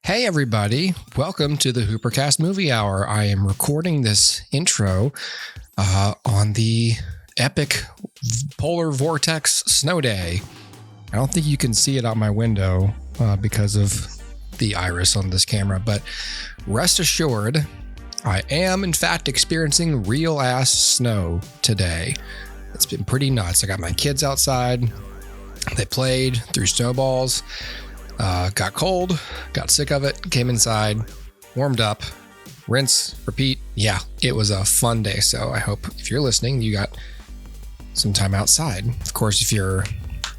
Hey everybody, welcome to the Hoopercast Movie Hour. I am recording this intro on the epic polar vortex snow day. I don't think you can see it out my window because of the iris on this camera, but rest assured, I am in fact experiencing real ass snow today. It's been pretty nuts. I got my kids outside. They played, threw snowballs. Got cold, got sick of it, came inside, warmed up, rinse, repeat. Yeah, it was a fun day. So I hope if you're listening, you got some time outside. Of course, if you're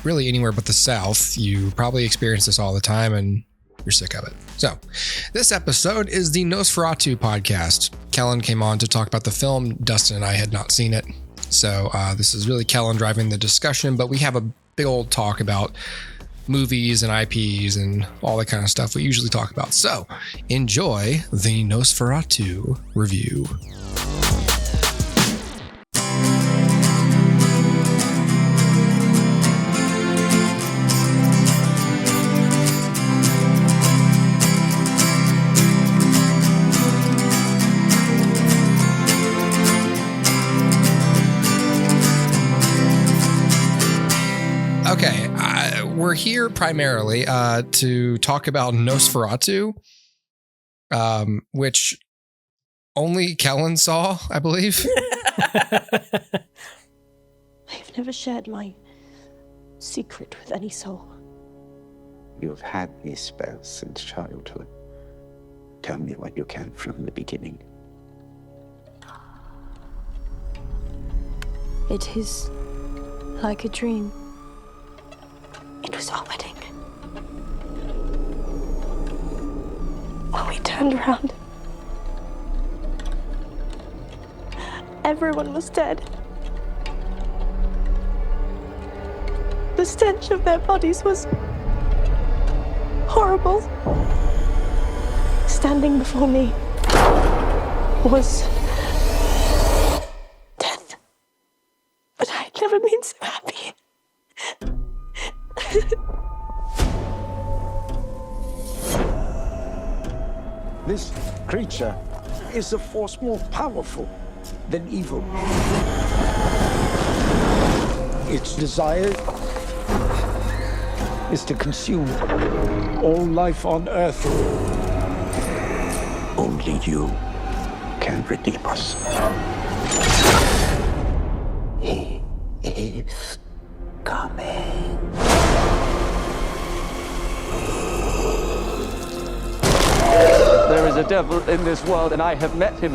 really anywhere but the South, you probably experience this all the time and you're sick of it. So this episode is the Nosferatu podcast. Kellen came on to talk about the film. Dustin and I had not seen it. So this is really Kellen driving the discussion, but we have a big old talk about movies and IPs and all that kind of stuff we usually talk about. So enjoy the Nosferatu review. Okay, we're here primarily to talk about Nosferatu, which only Kellen saw, I believe. I've never shared my secret with any soul. You've had these spells since childhood. Tell me what you can from the beginning. It is like a dream. It was our wedding. When we turned around, everyone was dead. The stench of their bodies was horrible. Standing before me was death. But I'd never been so happy. This creature is a force more powerful than evil. Its desire is to consume all life on Earth. Only you can redeem us. He is coming. There is a devil in this world, and I have met him.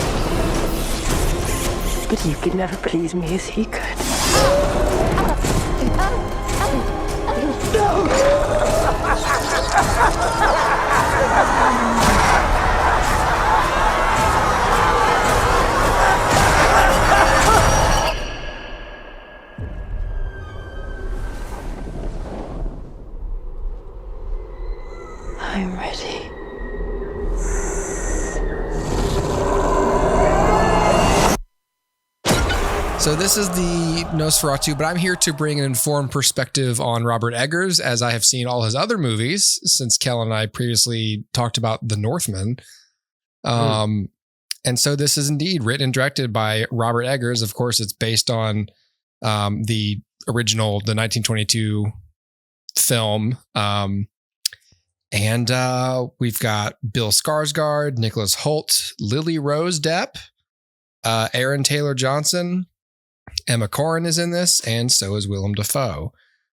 But you could never please me as he could. I'm ready. So this is the Nosferatu, but I'm here to bring an informed perspective on Robert Eggers, as I have seen all his other movies since Kellen and I previously talked about The Northman. And so this is indeed written and directed by Robert Eggers. Of course, it's based on the original, the 1922 film. And we've got Bill Skarsgård, Nicholas Hoult, Lily Rose Depp, Aaron Taylor Johnson, Emma Corrin is in this, and so is Willem Dafoe.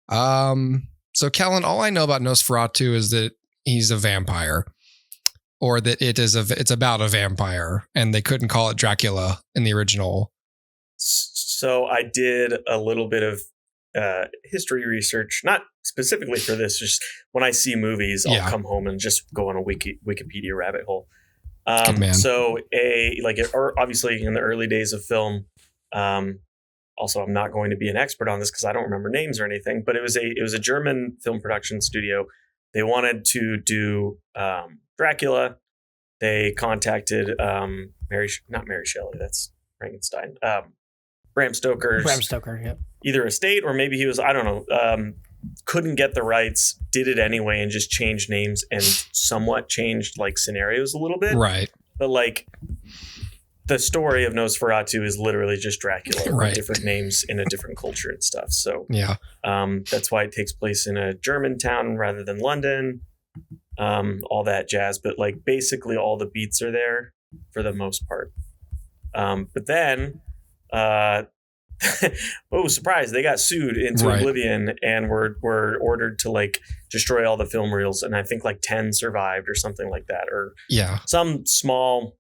So Kellen, all I know about Nosferatu is that he's a vampire, or that it's about a vampire, and they couldn't call it Dracula in the original. So I did a little bit of history research, not specifically for this. Just when I see movies, I'll come home and just go on a Wikipedia rabbit hole. So obviously in the early days of film. Also, I'm not going to be an expert on this because I don't remember names or anything, but it was a German film production studio. They wanted to do Dracula. They contacted not Mary Shelley, that's Frankenstein. Bram Stoker's Bram Stoker, yep. Either estate or maybe he was, I don't know. couldn't get the rights, did it anyway, and just changed names and somewhat changed like scenarios a little bit. Right. But like the story of Nosferatu is literally just Dracula Right. with different names in a different culture and stuff. So Yeah. that's why it takes place in a German town rather than London. All that jazz. But like basically all the beats are there for the most part. But then oh, surprise, they got sued into Right. oblivion and were ordered to like destroy all the film reels, and I think like 10 survived or something like that, or Yeah. some small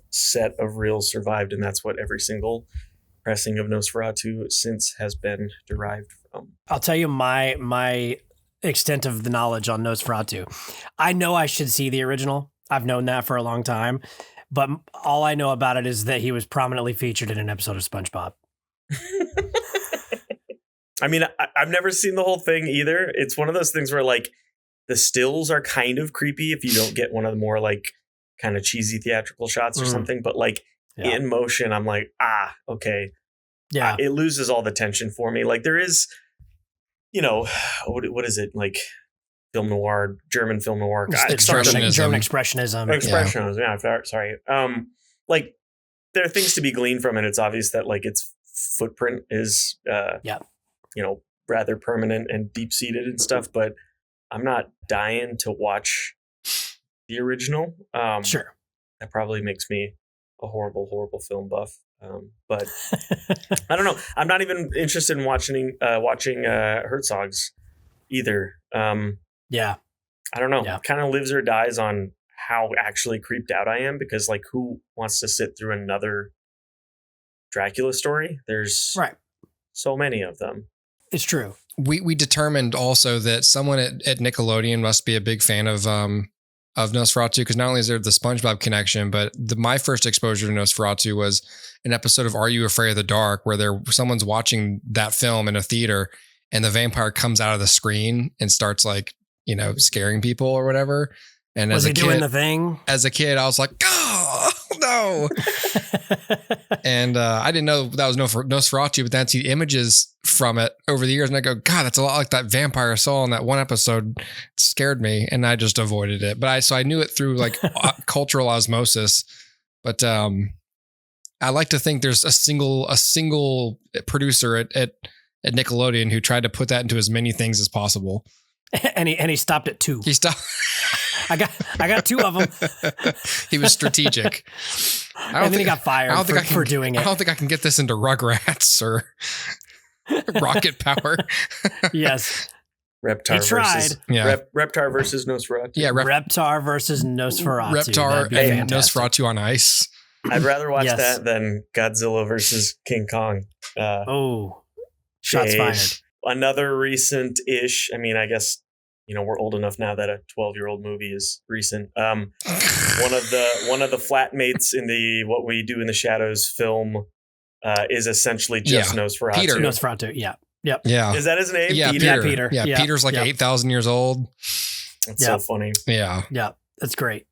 set of reels survived, and that's what every single pressing of Nosferatu since has been derived from. I'll tell you my extent of the knowledge on Nosferatu. I know I should see the original. I've known that for a long time. But all I know about it is that he was prominently featured in an episode of SpongeBob. I mean, I've never seen the whole thing either. It's one of those things where like the stills are kind of creepy if you don't get one of the more like kind of cheesy theatrical shots or something. But like in motion, I'm like, okay. Yeah. It loses all the tension for me. Like there is, what is it? Like film noir, German film noir. Expressionism. German expressionism. Expressionism. Yeah. Sorry. Like there are things to be gleaned from it. It's obvious that like its footprint is, rather permanent and deep seated and stuff, but I'm not dying to watch the original. Sure. That probably makes me a horrible, horrible film buff. But I don't know. I'm not even interested in watching Herzog's either. Yeah. I don't know. Yeah. Kind of lives or dies on how actually creeped out I am, because like who wants to sit through another Dracula story? There's so many of them. It's true. We determined also that someone at Nickelodeon must be a big fan of Nosferatu, because not only is there the SpongeBob connection, but my first exposure to Nosferatu was an episode of Are You Afraid of the Dark, where someone's watching that film in a theater and the vampire comes out of the screen and starts like, scaring people or whatever. And was he doing the thing? As a kid, I was like, oh, no. And I didn't know that was Nosferatu, but then I see images from it over the years and I go, God, that's a lot like that vampire I saw in that one episode. It scared me and I just avoided it. But I knew it through like cultural osmosis. But I like to think there's a single producer at Nickelodeon who tried to put that into as many things as possible. And he stopped at 2. He stopped. I got 2 of them. He was strategic. And then he got fired for doing it. I don't think I can get this into Rugrats or Rocket Power. Yes. Reptar versus Nosferatu. Yeah, Reptar versus Nosferatu. Reptar and Nosferatu on ice. I'd rather watch that than Godzilla versus King Kong. Shots fired. Another recent-ish. I mean, I guess we're old enough now that a 12-year-old movie is recent. One of the flatmates in the What We Do in the Shadows film is essentially just Nosferatu. Peter. Nosferatu. Yeah. Yep. Yeah. Is that his name? Yeah, Peter. Yeah, Peter's like 8,000 years old. That's so funny. Yeah. Yeah. That's great.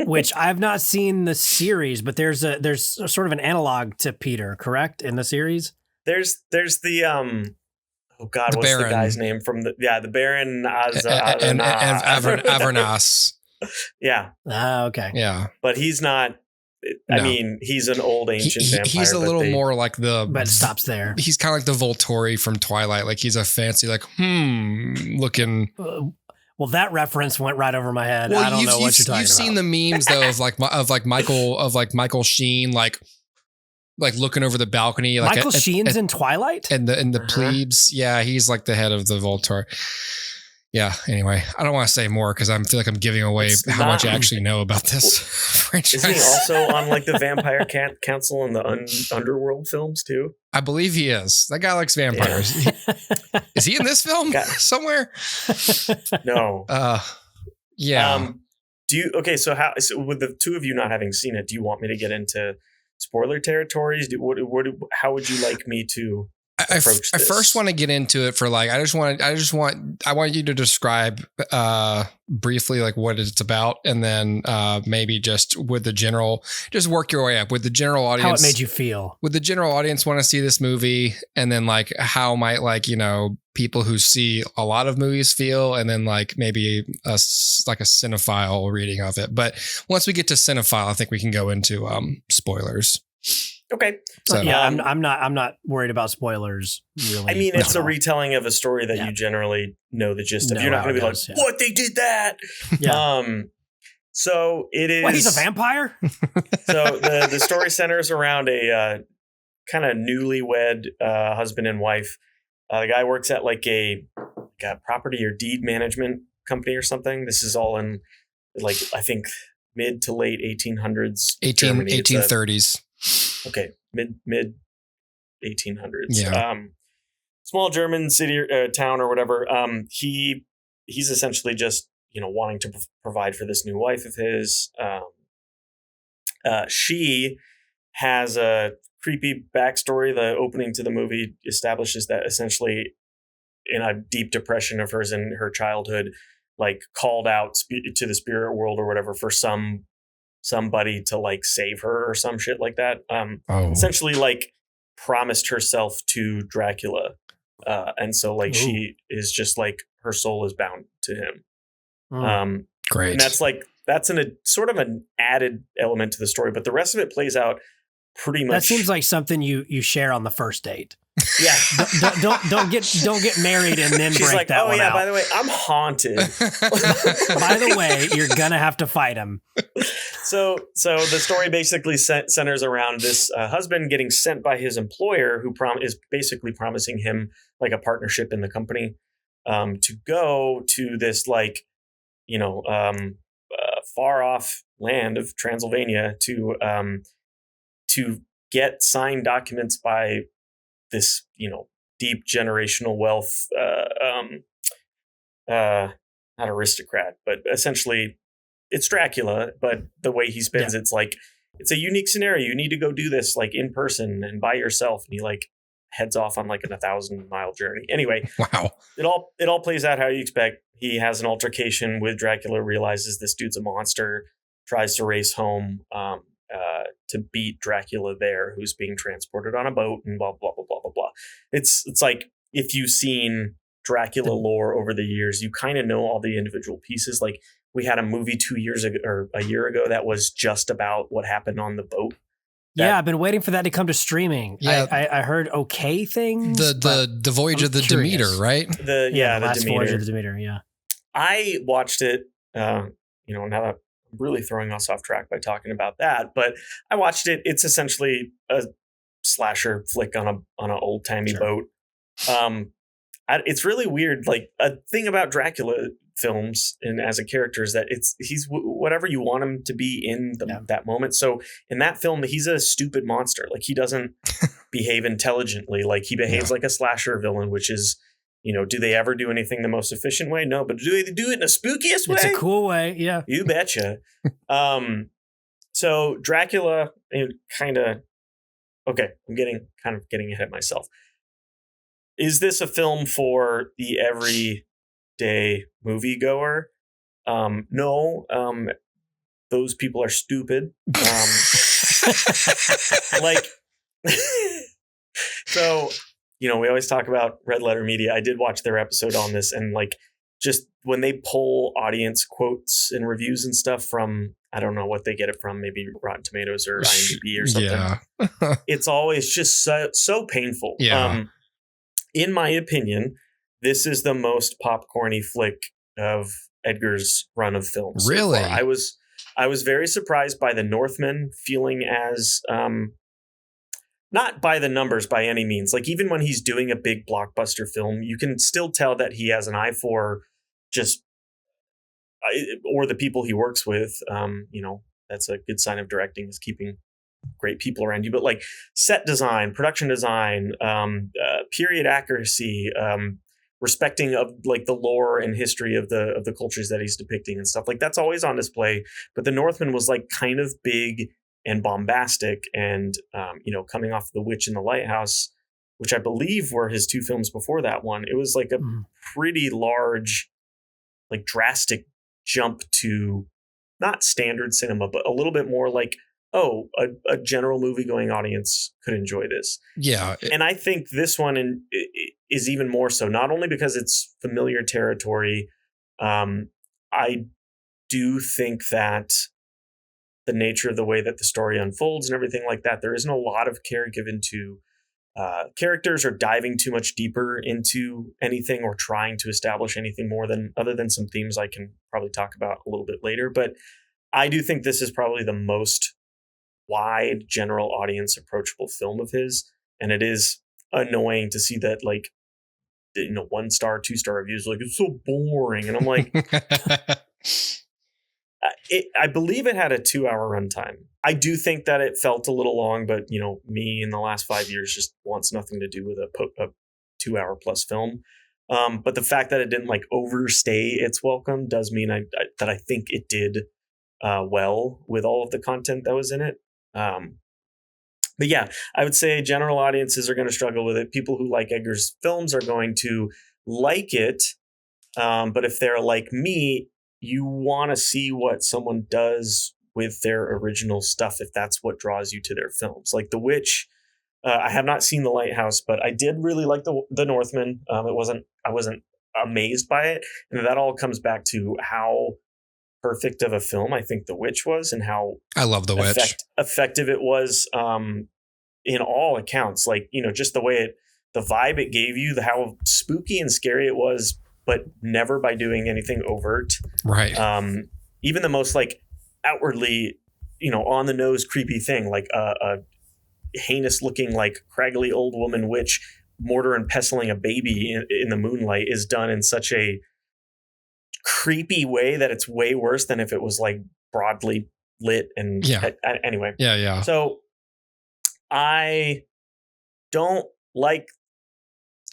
Which I've not seen the series, but there's sort of an analog to Peter, correct? In the series? There's the what's Baron. the guy's name from the Baron Avernus. Yeah. Okay. Yeah. But he's not. I mean, he's an old ancient vampire. He's a little more like but it stops there. He's kind of like the Volturi from Twilight. Like he's a fancy, like looking. Well, that reference went right over my head. Well, I don't know what you're talking about. You've seen the memes though of Michael Sheen like looking over the balcony. Like Michael Sheen's in Twilight? And the plebes. Yeah, he's like the head of the Volturi. Yeah, anyway, I don't want to say more because I feel like I'm giving away how much I actually know about this franchise. Isn't he also on like the Vampire Council and the Underworld films too? I believe he is. That guy likes vampires. Yeah. Is he in this film somewhere? No. Yeah. So with the two of you not having seen it, do you want me to get into spoiler territories? How would you like me to I first want to get into it for like, I want you to describe briefly like what it's about, and then maybe just with the general, just work your way up with the general audience. How it made you feel. Would the general audience want to see this movie? And then like how might like, you know, people who see a lot of movies feel, and then like maybe a cinephile reading of it. But once we get to cinephile, I think we can go into spoilers. Okay. So, yeah, I'm not worried about spoilers. Really, I mean, it's a retelling of a story that you generally know the gist of. You're not going to be like, "What, they did that?" Yeah. So it is. What, he's a vampire? So the story centers around a kind of newlywed husband and wife. The guy works at like a property or deed management company or something. This is all in like, I think mid to late 1800s. 1830s. Okay, mid 1800s. Yeah. Small German city or town or whatever. He's essentially just, you know, wanting to provide for this new wife of his. She has a creepy backstory. The opening to the movie establishes that essentially in a deep depression of hers in her childhood, like called out to the spirit world or whatever for somebody to like save her or some shit like that. Essentially like promised herself to Dracula. And so like she is just like, her soul is bound to him. Great. And that's a sort of an added element to the story, but the rest of it plays out pretty much. That seems like something you share on the first date. Yeah. don't get married and then she's break like, that one out. By the way, I'm haunted. By the way, you're gonna have to fight him. So the story basically centers around this husband getting sent by his employer, who is basically promising him like a partnership in the company, to go to this like, you know, far off land of Transylvania to get signed documents by this, you know, deep generational wealth, not aristocrat, but essentially it's Dracula, but the way he spins it's like, it's a unique scenario. You need to go do this like in person and by yourself. And he like heads off on like a 1,000-mile journey. Anyway, wow. It all plays out how you expect. He has an altercation with Dracula, realizes this dude's a monster, tries to race home, to beat Dracula there, who's being transported on a boat, and blah blah blah blah blah blah. It's like, if you've seen Dracula lore over the years, you kind of know all the individual pieces. Like we had a movie 2 years ago or a year ago that was just about what happened on the boat. I've been waiting for that to come to streaming. Yeah, I heard okay things. The Voyage of the Demeter, right? The last Demeter. Voyage of the Demeter. Yeah, I watched it. Now that I'm really throwing us off track by talking about that, but I watched it. It's essentially a slasher flick on an old timey boat. It's really weird. Like, a thing about Dracula films and as a character is that he's whatever you want him to be in that moment. So in that film, he's a stupid monster. Like, he doesn't behave intelligently. Like, he behaves like a slasher villain, which is, you know, do they ever do anything the most efficient way? No, but do they do it in the spookiest way? It's a cool way. Yeah, you betcha. So Dracula, kind of, okay, I'm getting ahead of myself. Is this a film for the everyday moviegoer? No. Those people are stupid. So, you know, we always talk about Red Letter Media. I did watch their episode on this, and like, just when they pull audience quotes and reviews and stuff from, I don't know what they get it from, maybe Rotten Tomatoes or IMDb or something. Yeah. It's always just so painful. Yeah. In my opinion, this is the most popcorny flick of Edgar's run of films. Really? So far. I was very surprised by The Northman, feeling as not by the numbers by any means. Like, even when he's doing a big blockbuster film, you can still tell that he has an eye for just or the people he works with. You know, that's a good sign of directing, is keeping great people around you. But like set design, production design, period accuracy, respecting of like the lore and history of the cultures that he's depicting and stuff, like that's always on display. But The Northman was like kind of big and bombastic, and you know, coming off The Witch in the Lighthouse, which I believe were his 2 films before that one, it was like a pretty large, like drastic jump to not standard cinema, but a little bit more like, oh, a general movie-going audience could enjoy this. Yeah. And I think this one is even more so, not only because it's familiar territory. I do think that the nature of the way that the story unfolds and everything like that, there isn't a lot of care given to characters or diving too much deeper into anything or trying to establish anything more than other than some themes I can probably talk about a little bit later. But I do think this is probably the most wide general audience approachable film of his. And it is annoying to see that, like, 1-star, 2-star reviews, like, it's so boring. And I'm like, I believe it had a 2-hour runtime. I do think that it felt a little long, but me in the last 5 years just wants nothing to do with a 2-hour plus film. But the fact that it didn't like overstay its welcome does mean that I think it did well with all of the content that was in it. But yeah, I would say general audiences are going to struggle with it. People who like Eggers' films are going to like it. But if they're like me, you want to see what someone does with their original stuff if that's what draws you to their films. Like The Witch, I have not seen The Lighthouse, but I did really like the Northman. I wasn't amazed by it, and that all comes back to how perfect of a film I think The Witch was, and how I love The Witch. Effective it was in all accounts. Like, just the way the vibe it gave you, how spooky and scary it was, but never by doing anything overt. Right. Even the most like outwardly, on the nose creepy thing, like a heinous looking, like craggly old woman witch mortar and pestling a baby in the moonlight is done in such a creepy way that it's way worse than if it was like broadly lit. And anyway. Yeah. So I don't like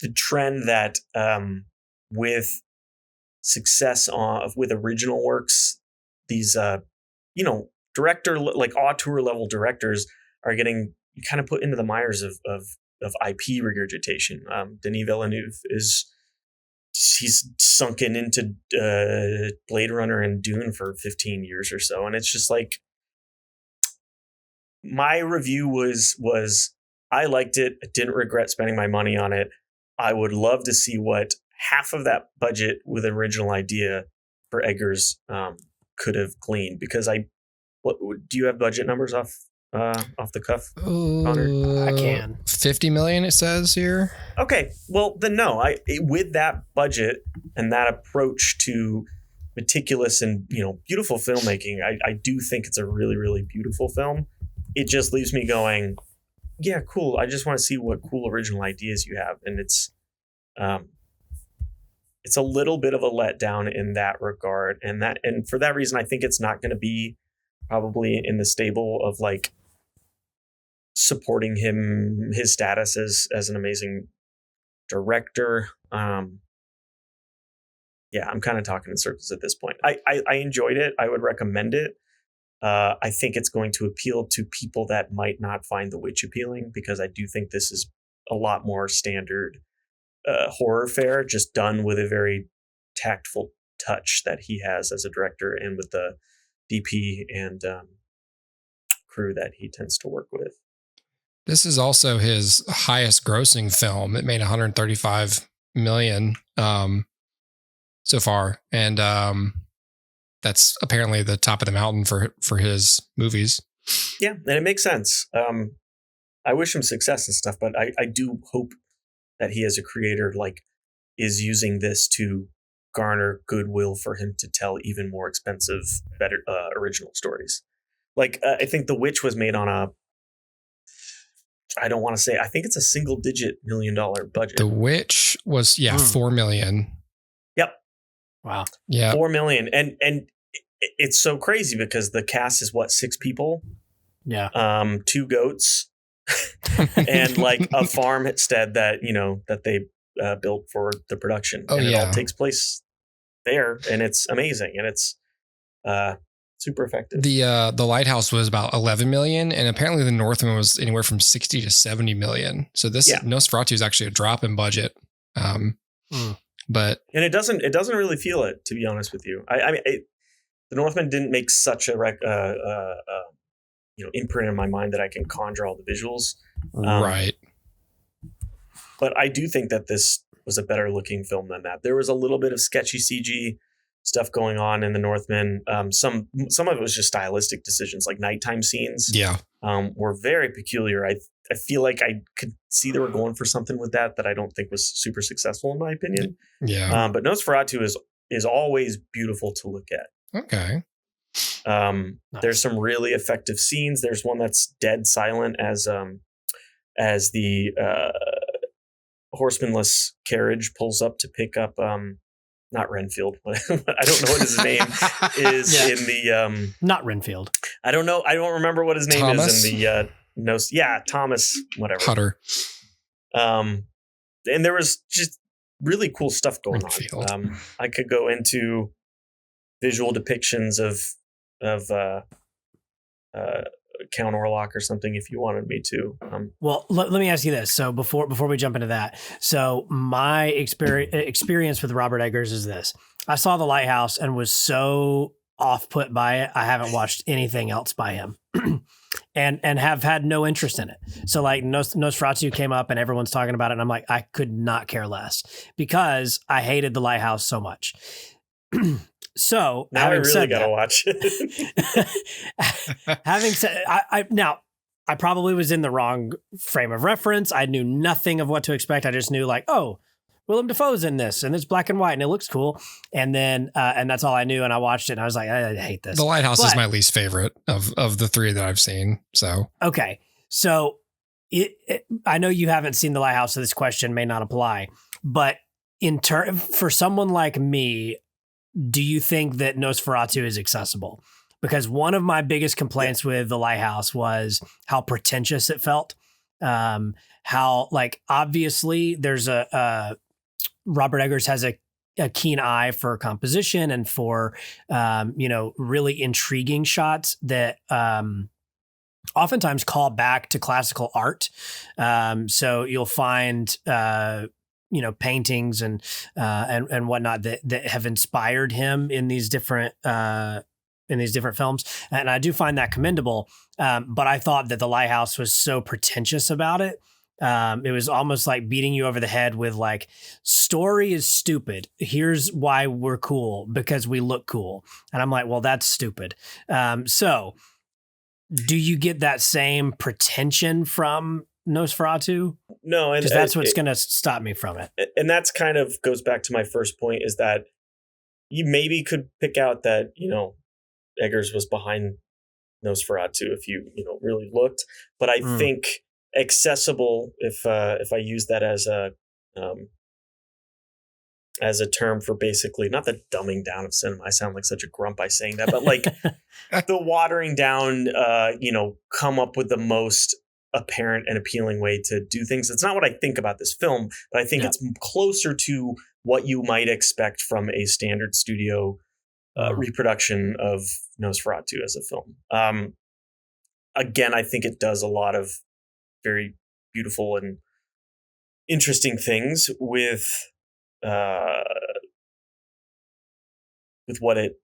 the trend that with success with original works, these director, like auteur level directors are getting kind of put into the mires of IP regurgitation. Denis Villeneuve he's sunken into Blade Runner and Dune for 15 years or so, and it's just like, my review was I liked it. I didn't regret spending my money on it. I would love to see what half of that budget with an original idea for Eggers could have gleaned, because do you have budget numbers off the cuff, Connor? I can. 50 million, it says here. Okay, well then no. With that budget and that approach to meticulous and beautiful filmmaking, I do think it's a really, really beautiful film. It just leaves me going, yeah, cool. I just want to see what cool original ideas you have, and it's a little bit of a letdown in that regard, and for that reason, I think it's not going to be probably in the stable of like supporting his status as an amazing director. Yeah, I'm kind of talking in circles at this point. I enjoyed it. I would recommend it. I think it's going to appeal to people that might not find The Witch appealing, because I do think this is a lot more standard horror fare, just done with a very tactful touch that he has as a director, and with the DP and crew that he tends to work with. This is also his highest grossing film. It made 135 million so far, and that's apparently the top of the mountain for his movies. Yeah, and it makes sense. I wish him success and stuff, but I do hope that he, as a creator, like, is using this to garner goodwill for him to tell even more expensive, better original stories. Like, I think The Witch was made on I think it's a single-digit $1 million budget. The Witch was 4 million. Yep. Wow. Yeah. 4 million, and it's so crazy because the cast is 6 people. Yeah. 2 goats, and like a farmstead that they built for the production. Oh, and yeah. It all takes place there, and it's amazing, and it's super effective. The Lighthouse was about 11 million, and apparently the Northman was anywhere from 60 to 70 million. So this Nosferatu is actually a drop in budget. But it doesn't really feel it, to be honest with you. I mean, the Northman didn't make such a imprint in my mind that I can conjure all the visuals. Right. But I do think that this was a better looking film than that. There was a little bit of sketchy CG stuff going on in the Northman. Some of it was just stylistic decisions, like nighttime scenes. Yeah. Were very peculiar. I feel like I could see they were going for something with that I don't think was super successful in my opinion. Yeah. But Nosferatu is always beautiful to look at. Okay. Nice. There's some really effective scenes. There's one that's dead silent as the horsemanless carriage pulls up to pick up not Renfield. I don't know what his name is in the not Renfield. I don't know. I don't remember what his name Thomas? is in the Thomas whatever. Hutter. And there was just really cool stuff going Renfield. on. I could go into visual depictions of Count Orlok or something if you wanted me to. Well, let me ask you this. So before we jump into that, so my experience with Robert Eggers is this: I saw The Lighthouse and was so off put by it. I haven't watched anything else by him, and have had no interest in it. So like Nosferatu came up and everyone's talking about it, and I'm like, I could not care less because I hated The Lighthouse so much. So now I really gotta watch it. Having said, I probably was in the wrong frame of reference. I knew nothing of what to expect. I just knew like, oh, Willem Dafoe's in this, and it's black and white, and it looks cool. And then, and that's all I knew. And I watched it, and I was like, I hate this. The Lighthouse is my least favorite of the three that I've seen. So okay, so I know you haven't seen The Lighthouse, so this question may not apply. But for someone like me, do you think that Nosferatu is accessible? Because one of my biggest complaints with The Lighthouse was how pretentious it felt. How like obviously there's Robert Eggers has a keen eye for composition and for really intriguing shots that oftentimes call back to classical art. So you'll find paintings and whatnot that have inspired him in these different films. And I do find that commendable. But I thought that The Lighthouse was so pretentious about it. It was almost like beating you over the head with like, story is stupid. Here's why we're cool, because we look cool. And I'm like, well, that's stupid. So do you get that same pretension from Nosferatu? No, and because that's what's going to stop me from it. And that's kind of goes back to my first point, is that you maybe could pick out that Eggers was behind Nosferatu if you really looked, but I think accessible, if I use that as a term for basically not the dumbing down of cinema. I sound like such a grump by saying that, but like the watering down, come up with the most apparent and appealing way to do things. It's not what I think about this film, but I think it's closer to what you might expect from a standard studio reproduction of Nosferatu as a film. Again, I think it does a lot of very beautiful and interesting things with what it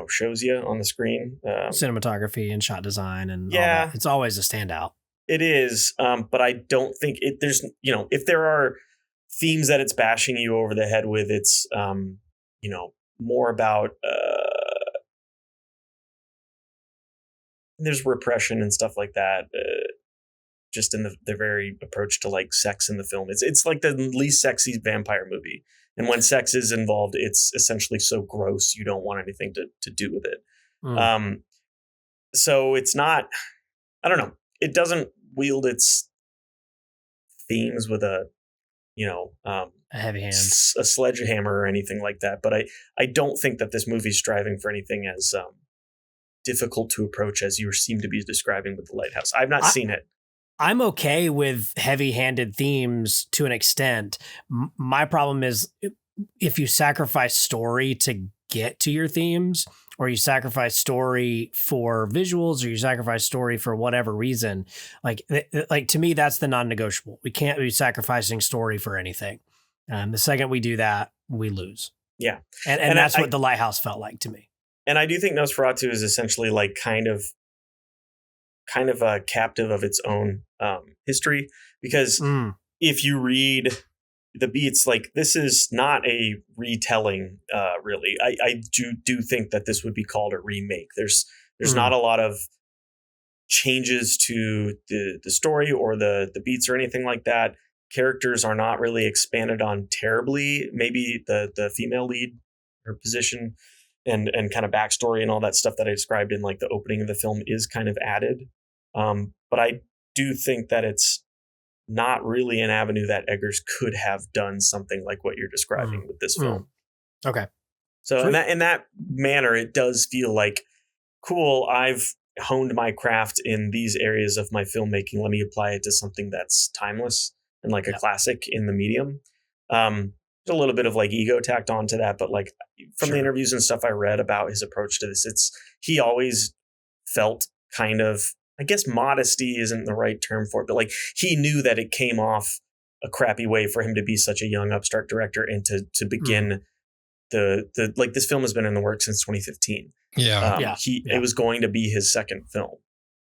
shows you on the screen. Cinematography and shot design and all that. It's always a standout. It is, but I don't think there's if there are themes that it's bashing you over the head with, it's more about there's repression and stuff like that. Just in the very approach to like sex in the film, it's like the least sexy vampire movie, and when sex is involved, it's essentially so gross you don't want anything to do with it. So it's not. I don't know. It doesn't wield its themes with a heavy hand, a sledgehammer or anything like that. But I don't think that this movie's striving for anything as difficult to approach as you seem to be describing with The Lighthouse. I've not seen it. I'm okay with heavy-handed themes to an extent. My problem is if you sacrifice story to get to your themes, or you sacrifice story for visuals, or you sacrifice story for whatever reason, like to me, that's the non-negotiable. We can't be sacrificing story for anything. The second we do that, we lose. Yeah. And that's what The Lighthouse felt like to me. And I do think Nosferatu is essentially like kind of a captive of its own history, because if you read the beats, like, this is not a retelling, really. I do think that this would be called a remake. There's not a lot of changes to the story or the beats or anything like that. Characters are not really expanded on terribly. Maybe the female lead, her position and kind of backstory and all that stuff that I described in like the opening of the film is kind of added. But I do think that it's not really an avenue that Eggers could have done something like what you're describing with this film. Okay. So in that manner, it does feel like, cool, I've honed my craft in these areas of my filmmaking. Let me apply it to something that's timeless and like a classic in the medium. There's a little bit of like ego tacked onto that, but like from the interviews and stuff I read about his approach to this, he always felt kind of, I guess modesty isn't the right term for it, but like he knew that it came off a crappy way for him to be such a young upstart director and to begin the like, this film has been in the works since 2015. It was going to be his second film.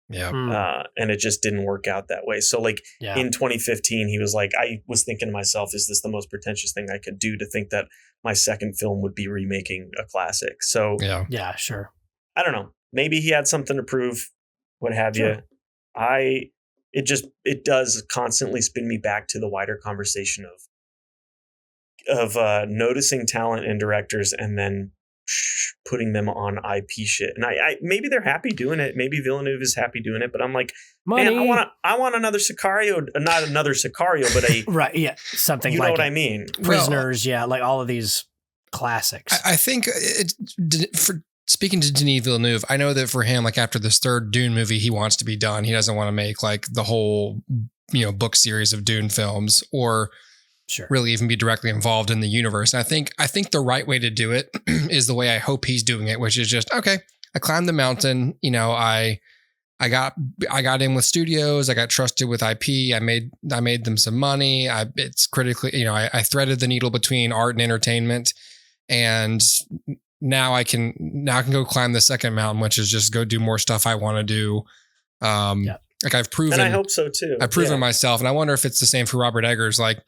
And it just didn't work out that way. So like in 2015, he was like, I was thinking to myself, is this the most pretentious thing I could do to think that my second film would be remaking a classic? So yeah, sure. I don't know. Maybe he had something to prove, what have you. It does constantly spin me back to the wider conversation of noticing talent in directors and then putting them on IP shit. And I maybe they're happy doing it. Maybe Villeneuve is happy doing it, but I'm like, man, I want another Sicario, not another Sicario, but a right, yeah, something. You like know what I mean? Prisoners, like all of these classics. I think for speaking to Denis Villeneuve, I know that for him, like after this third Dune movie, he wants to be done. He doesn't want to make like the whole book series of Dune films or really even be directly involved in the universe. And I think the right way to do it is the way I hope he's doing it, which is just, okay, I climbed the mountain. I got in with studios. I got trusted with IP. I made them some money. It's critically, I threaded the needle between art and entertainment, and now I can go climb the second mountain, which is just go do more stuff I want to do. Like I've proven, and I hope so too. I've proven myself, and I wonder if it's the same for Robert Eggers. Like,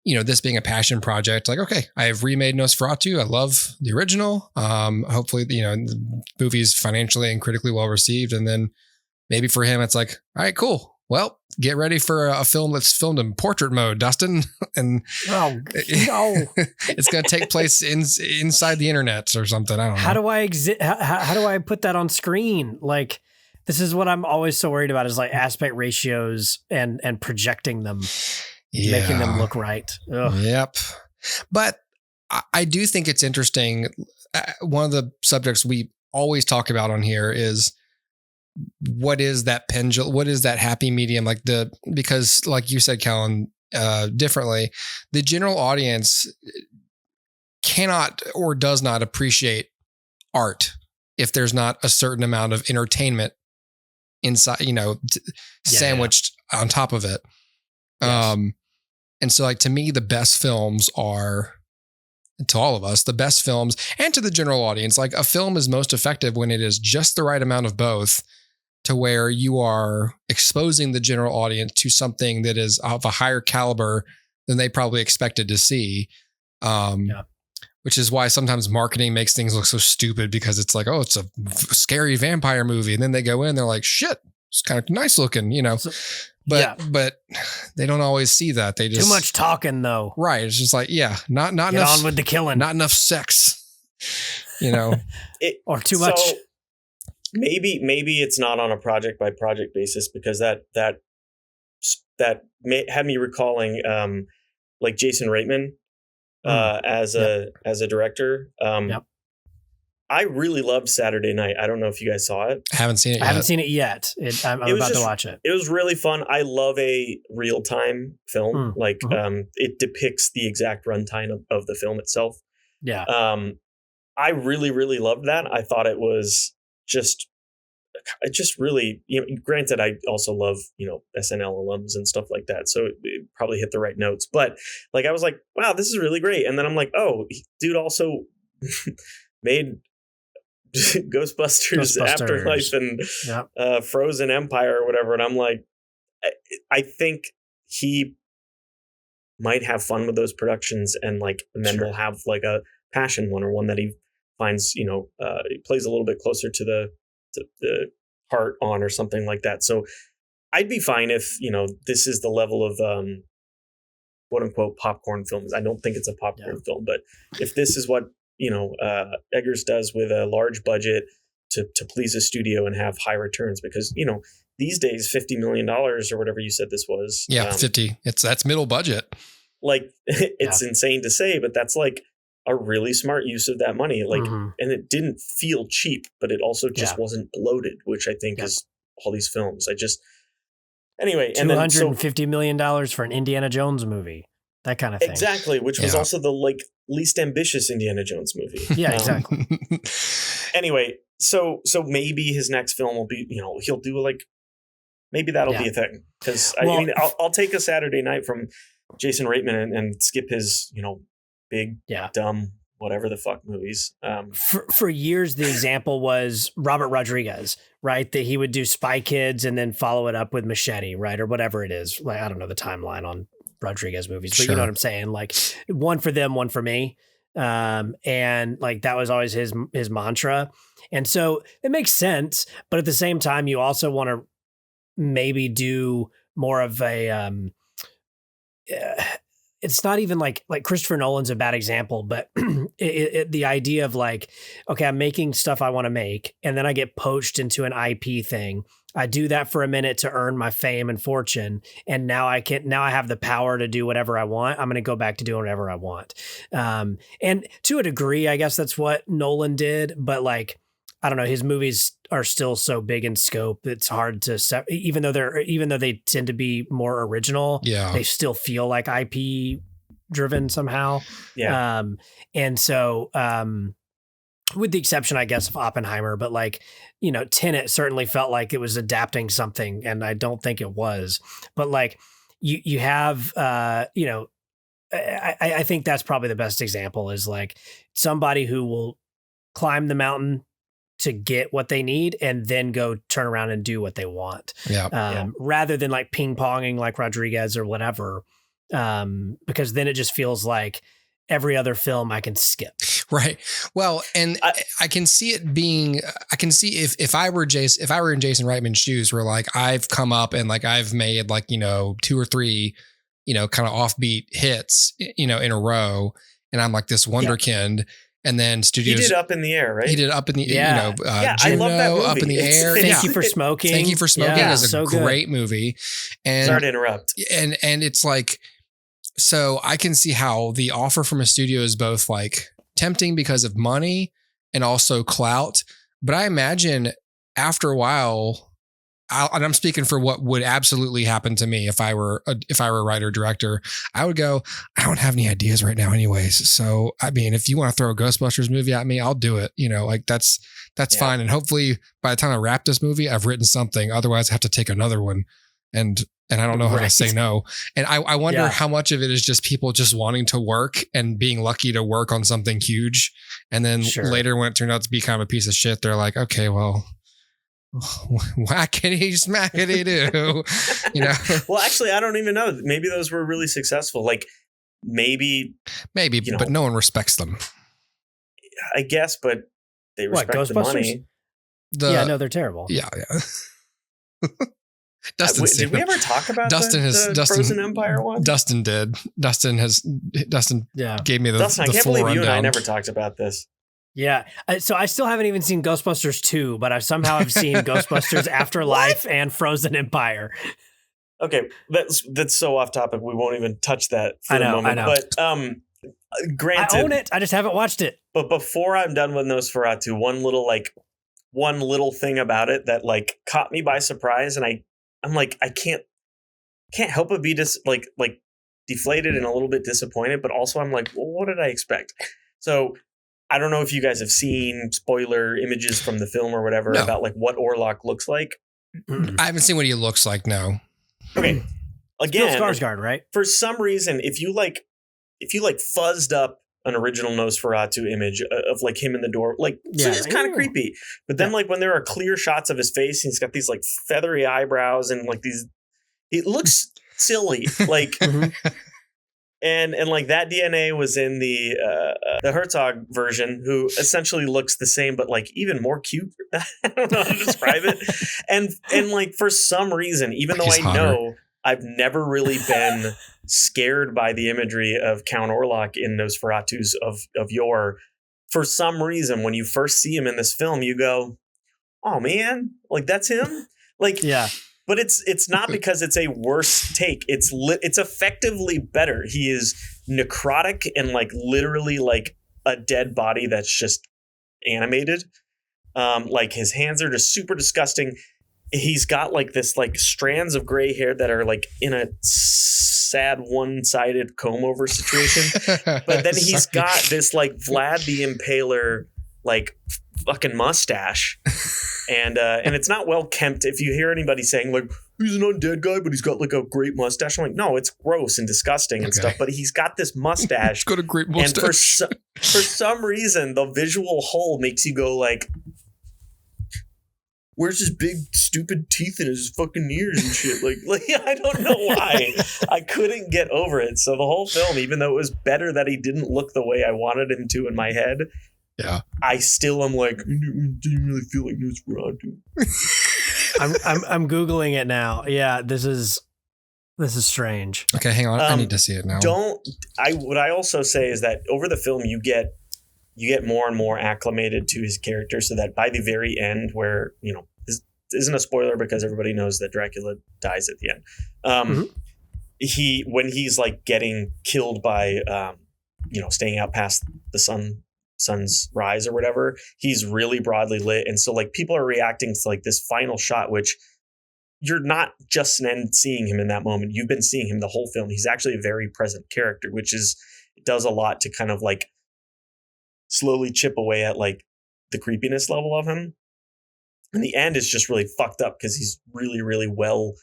this being a passion project, like, okay, I've remade Nosferatu. I love the original. Hopefully, the movie's financially and critically well received. And then maybe for him, it's like, all right, cool. Well, get ready for a film that's filmed in portrait mode, Dustin. And it's going to take place inside the internet or something. I don't know. How do I how do I put that on screen? Like, this is what I'm always so worried about, is like aspect ratios and projecting them. Making them look right. Ugh. Yep. But I do think it's interesting. One of the subjects we always talk about on here is, what is that pendulum? What is that happy medium? Because like you said, Kellen, differently, the general audience cannot or does not appreciate art if there's not a certain amount of entertainment inside, sandwiched on top of it. Yes. And so, like, to me, the best films are, to all of us, the best films, and to the general audience, like, a film is most effective when it is just the right amount of both, to where you are exposing the general audience to something that is of a higher caliber than they probably expected to see. Which is why sometimes marketing makes things look so stupid, because it's like, oh, it's a scary vampire movie. And then they go in, they're like, shit, it's kind of nice looking, But they don't always see that. They just, too much talking though. Right. It's just like, not Get enough on with the killing. Not enough sex. Or too much. Maybe it's not on a project by project basis, because that had me recalling like Jason Reitman as a director. I really loved Saturday Night. I don't know if you guys saw it. I haven't seen it yet. I haven't seen it yet. I'm about to watch it. It was really fun. I love a real-time film. It depicts the exact runtime of the film itself. Yeah. I really, really loved that. I thought it was just really, granted, I also love, SNL alums and stuff like that. So it probably hit the right notes. But like, I was like, wow, this is really great. And then I'm like, oh, dude also made Ghostbusters Afterlife and Frozen Empire or whatever. And I'm like, I think he might have fun with those productions, and then we'll have like a passion one, or one that he finds, he plays a little bit closer to the heart on, or something like that. So I'd be fine if, this is the level of quote unquote popcorn films. I don't think it's a popcorn film, but if this is what, Eggers does with a large budget to please a studio and have high returns, because, these days, $50 million or whatever you said this was. Yeah, 50. That's middle budget. Like, it's insane to say, but that's like a really smart use of that money. Like, and it didn't feel cheap, but it also just wasn't bloated, which I think is all these films. Anyway, and then $250 million for an Indiana Jones movie, that kind of thing. Exactly, which was also the least ambitious Indiana Jones movie. Yeah, exactly. Anyway, so maybe his next film will be, he'll do maybe that'll be a thing, because I'll take a Saturday night from Jason Reitman and skip his, big, dumb, whatever the fuck movies. For years, the example was Robert Rodriguez, right? That he would do Spy Kids and then follow it up with Machete, right? Or whatever it is. Like, I don't know the timeline on Rodriguez movies, but you know what I'm saying? Like, one for them, one for me. And like, that was always his mantra. And so it makes sense. But at the same time, you also want to maybe do more of a, it's not even like Christopher Nolan's a bad example, but the idea of like, okay, I'm making stuff I want to make, and then I get poached into an IP thing. I do that for a minute to earn my fame and fortune, and now I have the power to do whatever I want. I'm going to go back to doing whatever I want. And to a degree, I guess that's what Nolan did, but like, I don't know, his movies are still so big in scope. It's hard to even though they tend to be more original, they still feel like IP driven somehow. Yeah. And so, with the exception, I guess, of Oppenheimer, but like, Tenet certainly felt like it was adapting something, and I don't think it was. But like, you have, I think that's probably the best example, is like somebody who will climb the mountain to get what they need and then go turn around and do what they want. Rather than like ping ponging like Rodriguez or whatever. Because then it just feels like every other film I can skip. Right. Well, and I can see it being, I can see if I were in Jason Reitman's shoes, where like I've come up and like I've made like, 2 or 3, kind of offbeat hits, in a row. And I'm like this wonderkind. And then studios. He did Up in the Air, right? He did Up in the, Juno, I love that movie. Up in the Air. Thank You for Smoking. Thank You for Smoking is a great movie. And sorry to interrupt. And it's like, so I can see how the offer from a studio is both like tempting because of money and also clout. But I imagine after a while, and I'm speaking for what would absolutely happen to me if I were a writer director, I would go, I don't have any ideas right now anyways. So, I mean, if you want to throw a Ghostbusters movie at me, I'll do it. Like that's fine. And hopefully by the time I wrap this movie, I've written something. Otherwise I have to take another one. And I don't know how to say no. And I wonder how much of it is just people just wanting to work and being lucky to work on something huge. And then later when it turned out to be kind of a piece of shit, they're like, okay, well, whackity smackity do, Well, actually, I don't even know. Maybe those were really successful. Like maybe, but no one respects them. I guess, but they respect the money. No, they're terrible. Yeah. Dustin, did we ever talk about Dustin Frozen Empire one? Dustin did. Dustin gave me the Dustin, I can't full believe rundown. You and I never talked about this. Yeah. So I still haven't even seen Ghostbusters 2, but I've seen Ghostbusters Afterlife and Frozen Empire. Okay. That's so off topic. We won't even touch that for a moment. I know. But granted, I own it. I just haven't watched it. But before I'm done with Nosferatu, one little thing about it that like caught me by surprise, and I'm like, I can't help but be just like deflated and a little bit disappointed, but also I'm like, well, what did I expect? So I don't know if you guys have seen spoiler images from the film or whatever about like what Orlok looks like. I haven't seen what he looks like. No. Okay. Again, Skarsgård, right? For some reason, if you fuzzed up an original Nosferatu image of like him in the door, like it's kind of creepy. But then like when there are clear shots of his face, he's got these like feathery eyebrows and like these, it looks silly. Like, and like that DNA was in the Herzog version, who essentially looks the same, but like even more cute. I don't know how to describe it. And like for some reason, even though I know I've never really been scared by the imagery of Count Orlok in Nosferatus of yore, for some reason, when you first see him in this film, you go, "Oh man, like that's him." Like, yeah. But it's not because it's a worse take. It's effectively better. He is necrotic and like literally like a dead body that's just animated. Like his hands are just super disgusting. He's got like this like strands of gray hair that are like in a sad one-sided comb-over situation. But then he's got this like Vlad the Impaler like fucking mustache. And it's not well kempt. If you hear anybody saying like he's an undead guy, but he's got like a great mustache, I'm like, no, it's gross and disgusting and stuff. But he's got this mustache. He's got a great mustache. And for some reason, the visual whole makes you go like, where's his big stupid teeth in his fucking ears and shit? Like I don't know why. I couldn't get over it. So the whole film, even though it was better that he didn't look the way I wanted him to in my head. Yeah, I still am like, didn't really feel like Nosferatu. I'm googling it now. Yeah, this is strange. Okay, hang on. I need to see it now. What I also say is that over the film you get more and more acclimated to his character, so that by the very end, where this isn't a spoiler because everybody knows that Dracula dies at the end. When he's like getting killed by staying out past the sun's rise or whatever, he's really broadly lit, and so like people are reacting to like this final shot, which you're not just seeing him in that moment, you've been seeing him the whole film. He's actually a very present character, which does a lot to kind of like slowly chip away at like the creepiness level of him. And the end is just really fucked up because he's really, really well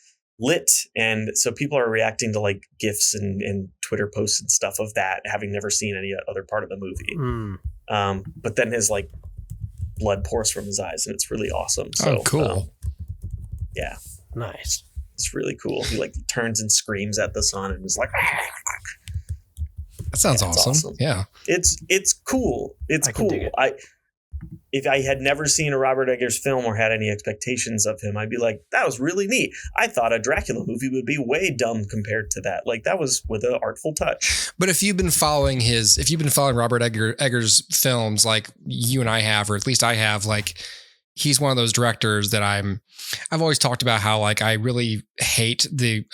lit. And so people are reacting to like GIFs and Twitter posts and stuff of that, having never seen any other part of the movie. But then his like blood pours from his eyes and it's really awesome. So cool. Yeah. Nice. It's really cool. He like turns and screams at the sun and is like, that sounds awesome. Yeah. It's cool. It's cool. If I had never seen a Robert Eggers film or had any expectations of him, I'd be like, that was really neat. I thought a Dracula movie would be way dumb compared to that. Like that was with an artful touch. But if you've been following Robert Eggers films like you and I have, or at least I have, like he's one of those directors that I've always talked about how like I really hate the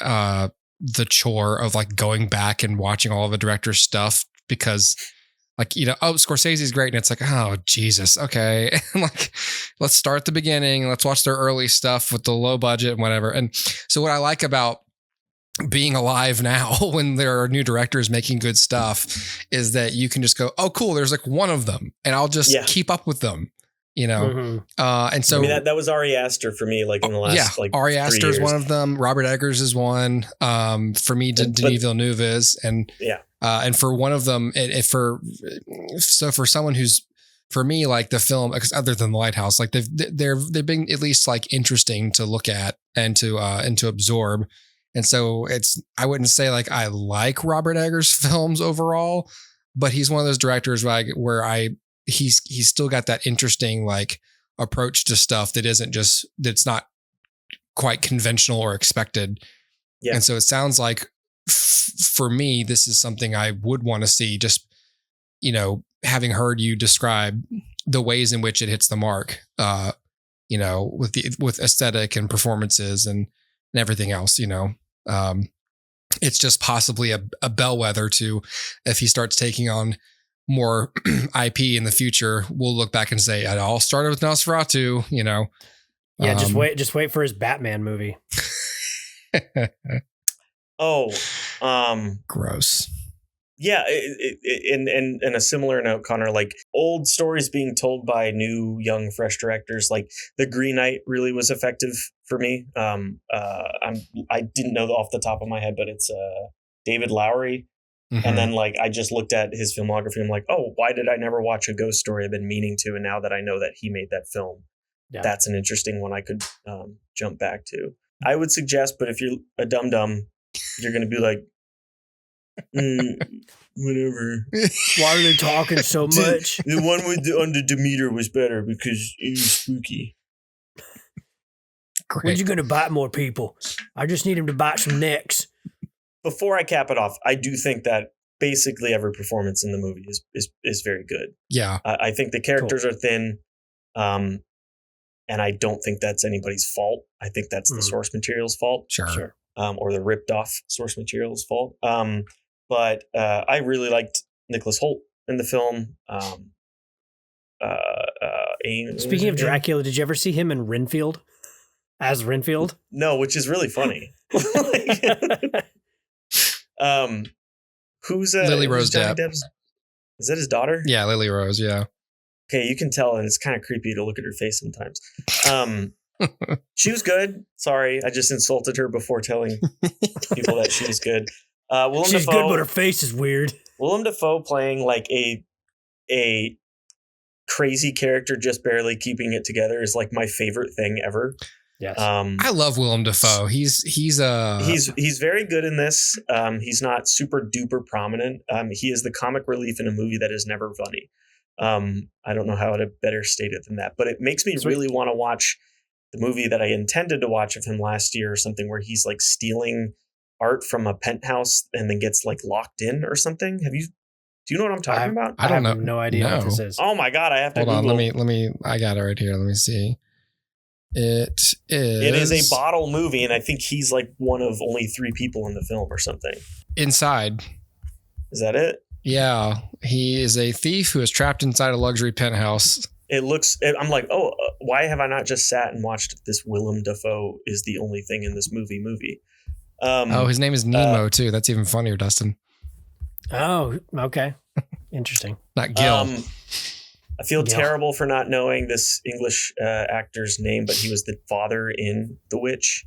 chore of like going back and watching all of a director's stuff because like, Scorsese's great. And it's like, oh, Jesus. Okay. Like, let's start at the beginning. Let's watch their early stuff with the low budget and whatever. And so what I like about being alive now when there are new directors making good stuff is that you can just go, oh, cool. There's like one of them and I'll just keep up with them. And so I mean, that was Ari Aster for me, like in the last like Ari Aster is one of them. Robert Eggers is one. For me, Denis Villeneuve is, and for one of them, for someone who's, for me, like the film, because other than The Lighthouse, like they've been at least like interesting to look at and to absorb. And so I wouldn't say like I like Robert Eggers films overall, but he's one of those directors where he's still got that interesting like approach to stuff that's not quite conventional or expected. Yeah. And so it sounds like for me, this is something I would want to see, just, having heard you describe the ways in which it hits the mark, with aesthetic and performances and everything else, it's just possibly a bellwether to, if he starts taking on more IP in the future, we'll look back and say it all started with Nosferatu, Yeah, just wait for his Batman movie. Gross. Yeah, in a similar note, Connor, like old stories being told by new, young, fresh directors, like The Green Knight really was effective for me. I didn't know off the top of my head, but it's David Lowery. Mm-hmm. And then like I just looked at his filmography. I'm like, oh, why did I never watch a ghost story I've been meaning to? And now that I know that he made that film, that's an interesting one I could jump back to. I would suggest, but if you're a dum-dum, you're going to be like, whatever. Why are they talking so much? The one under Demeter was better because it was spooky. Great. When's you gonna bite more people? I just need him to bite some necks. Before I cap it off, I do think that basically every performance in the movie is very good. Yeah. I think the characters are thin, and I don't think that's anybody's fault. I think that's the source material's fault. Sure. Or the ripped off source material's fault. But I really liked Nicholas Hoult in the film. Speaking of Dracula, did you ever see him in Renfield? As Renfield? No, which is really funny. Who's Lily Rose Depp? Is that his daughter? Yeah, Lily Rose. Yeah. Okay, you can tell, and it's kind of creepy to look at her face sometimes. She was good. Sorry, I just insulted her before telling people that she was good. She's Dafoe, good, but her face is weird. Willem Dafoe playing like a crazy character, just barely keeping it together, is like my favorite thing ever. Yes, I love Willem Dafoe. He's very good in this. He's not super duper prominent. He is the comic relief in a movie that is never funny. I don't know how to better state it than that, but it makes me really want to watch the movie that I intended to watch of him last year or something, where he's like stealing art from a penthouse and then gets like locked in or something. Do you know what I'm talking about? I don't know. No idea what this is. Oh my God. I have to Hold Google. on. Let me, I got it right here. Let me see. It is a bottle movie. And I think he's like one of only 3 people in the film or something. Inside. Is that it? Yeah. He is a thief who is trapped inside a luxury penthouse. I'm like, why have I not just sat and watched this Willem Dafoe is the only thing in this movie? His name is Nemo too. That's even funnier, Dustin. Oh, okay. Interesting. Not Gil. I feel terrible for not knowing this English actor's name, but he was the father in The Witch.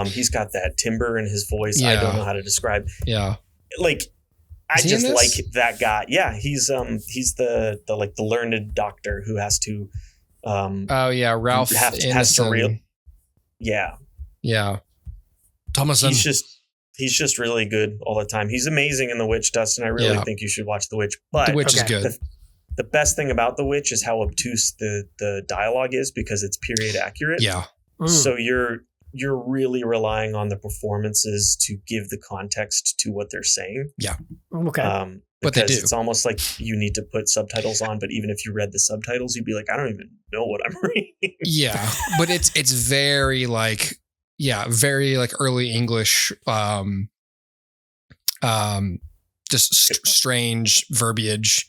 He's got that timbre in his voice. Yeah. I don't know how to describe. Yeah. Like, I just like that guy. Yeah, he's the learned doctor who has to. Ralph has to Yeah. Thomason. He's just really good all the time. He's amazing in The Witch, Dustin. I really think you should watch The Witch. But The Witch is good. The best thing about The Witch is how obtuse the dialogue is, because it's period accurate. Yeah. So you're really relying on the performances to give the context to what they're saying. Yeah. Okay. But they do. It's almost like you need to put subtitles on, but even if you read the subtitles, you'd be like, I don't even know what I'm reading. Yeah. But it's very very like early English, just strange verbiage.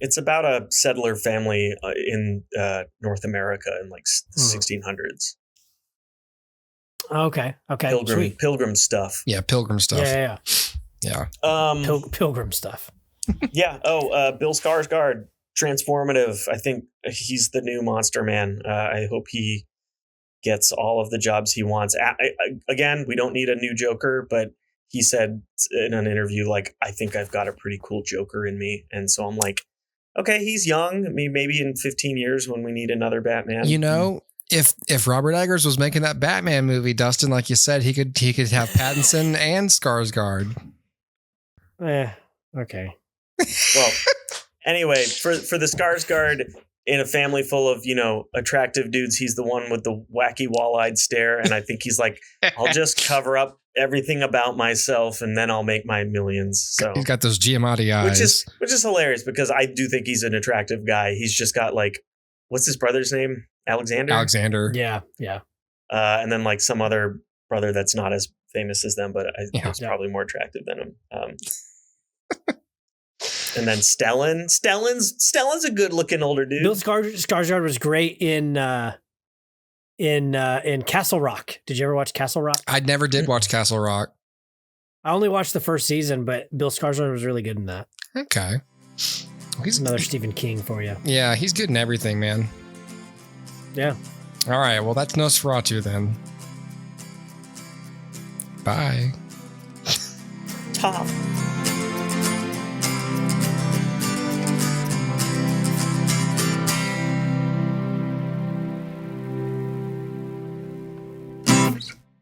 It's about a settler family in North America in like the 1600s. Okay. Pilgrim stuff. Yeah, pilgrim stuff. Yeah. Pilgrim stuff. Yeah. Bill Skarsgård, transformative. I think he's the new Monster Man. I hope he gets all of the jobs he wants. Again, we don't need a new Joker, but he said in an interview, like, I think I've got a pretty cool Joker in me. And so I'm like, okay, he's young. I mean, maybe in 15 years when we need another Batman. You know, if Robert Eggers was making that Batman movie, Dustin, like you said, he could have Pattinson and Skarsgård. Okay. Well, anyway, for the Skarsgård in a family full of, attractive dudes, he's the one with the wacky wall-eyed stare. And I think he's like, I'll just cover up everything about myself and then I'll make my millions. So he's got those Giamatti eyes. Which is hilarious, because I do think he's an attractive guy. He's just got like, what's his brother's name? Alexander. Yeah. And then like some other brother that's not as famous as them, but he's probably more attractive than him. And then Stellan's a good looking older dude. Bill Skarsgård was great in Castle Rock. Did you ever watch Castle Rock? I never did watch Castle Rock. I only watched the first season, but Bill Skarsgård was really good in that. Okay. He's Another Stephen King for you. Yeah, he's good in everything, man. Yeah. All right, well, that's Nosferatu then. Bye. Top.